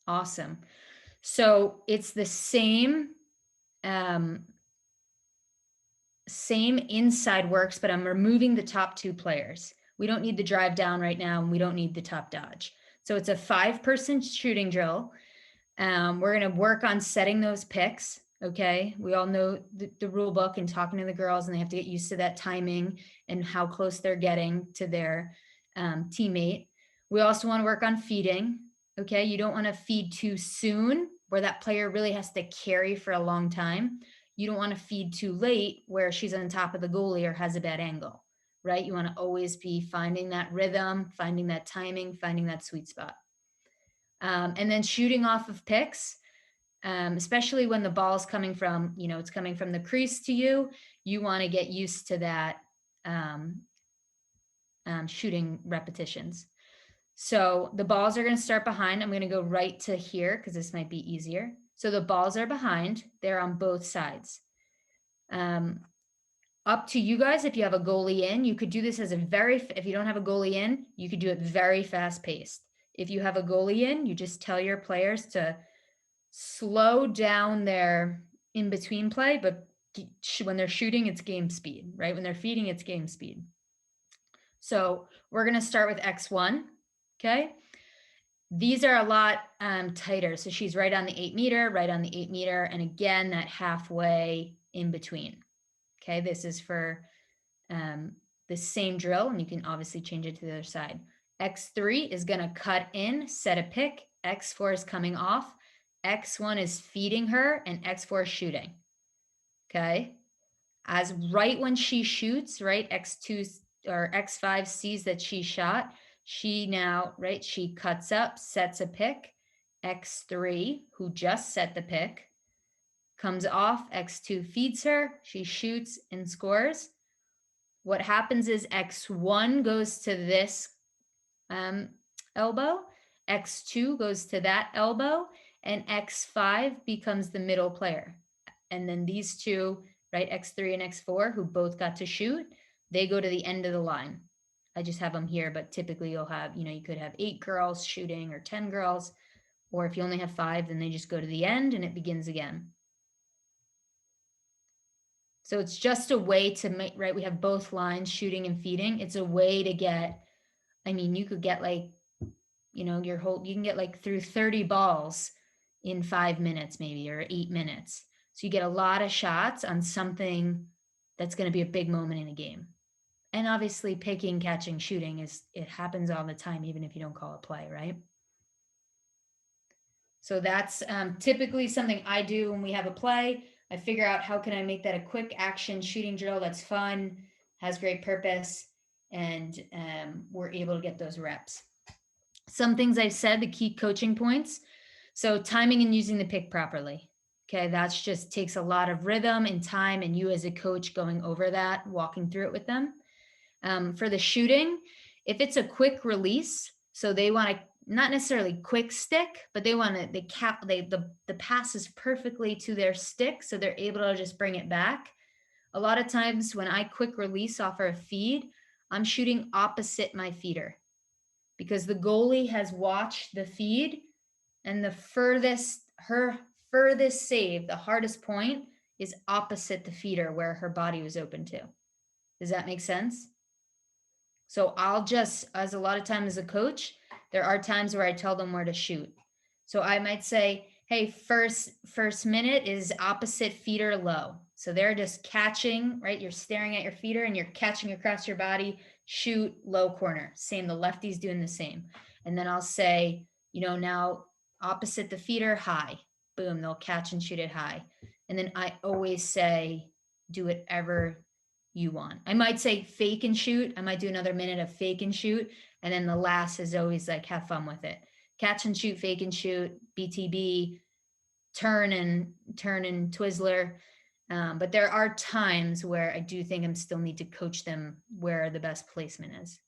Awesome. So it's the same inside works, but I'm removing the top two players. We don't need the drive down right now, and we don't need the top dodge. So it's a 5-person shooting drill. We're going to work on setting those picks. Okay. We all know the rule book and talking to the girls, and they have to get used to that timing and how close they're getting to their teammate. We also want to work on feeding. Okay. You don't want to feed too soon where that player really has to carry for a long time. You don't want to feed too late where she's on top of the goalie or has a bad angle, right? You want to always be finding that rhythm, finding that timing, finding that sweet spot. And then shooting off of picks, especially when the ball's coming from, it's coming from the crease to you, you want to get used to that shooting repetitions. So the balls are going to start behind. I'm going to go right to here because this might be easier. So the balls are behind. They're on both sides. Up to you guys. If you have a goalie in, you could do this as if you don't have a goalie in, you could do it very fast paced. If you have a goalie in, you just tell your players to slow down their in between play, but when they're shooting, it's game speed, right? When they're feeding, it's game speed. So we're going to start with X1. Okay. These are a lot tighter. So she's right on the 8 meter, right on the 8 meter. And again, that halfway in between. Okay. This is for the same drill, and you can obviously change it to the other side. X3 is going to cut in, set a pick. X4 is coming off. X1 is feeding her, and X4 is shooting. Okay. As right when she shoots, right, X2 or X5 sees that she shot, she now, right, she cuts up, sets a pick. X3, who just set the pick, comes off. X2 feeds her. She shoots and scores. What happens is X1 goes to this elbow, X2 goes to that elbow, and X5 becomes the middle player. And then these two, right, X3 and X4, who both got to shoot, they go to the end of the line. I just have them here, but typically you'll have, you could have 8 girls shooting or 10 girls, or if you only have 5, then they just go to the end and it begins again. So it's just a way to make, right, we have both lines, shooting and feeding. It's a way to get, you could get like, you can get like through 30 balls in 5 minutes maybe, or 8 minutes. So you get a lot of shots on something that's going to be a big moment in a game. And obviously picking, catching, shooting it happens all the time, even if you don't call it play, right? So that's typically something I do when we have a play. I figure out how can I make that a quick action shooting drill that's fun, has great purpose, and we're able to get those reps. Some things I've said, the key coaching points. So timing and using the pick properly. Okay, that's just takes a lot of rhythm and time, and you as a coach going over that, walking through it with them. For the shooting, if it's a quick release, so they want to not necessarily quick stick, but they want to the pass is perfectly to their stick, so they're able to just bring it back. A lot of times when I quick release off a feed, I'm shooting opposite my feeder because the goalie has watched the feed, and her furthest save, the hardest point, is opposite the feeder where her body was open to. Does that make sense? So I'll just, as a lot of times as a coach, there are times where I tell them where to shoot. So I might say, hey, first minute is opposite feeder low. So they're just catching, right? You're staring at your feeder and you're catching across your body, shoot low corner. Same, the lefty's doing the same. And then I'll say, now opposite the feeder, high. Boom, they'll catch and shoot it high. And then I always say, do whatever you want. I might say fake and shoot. I might do another minute of fake and shoot. And then the last is always like, have fun with it. Catch and shoot, fake and shoot, BTB, turn and Twizzler. But there are times where I do think I still need to coach them where the best placement is.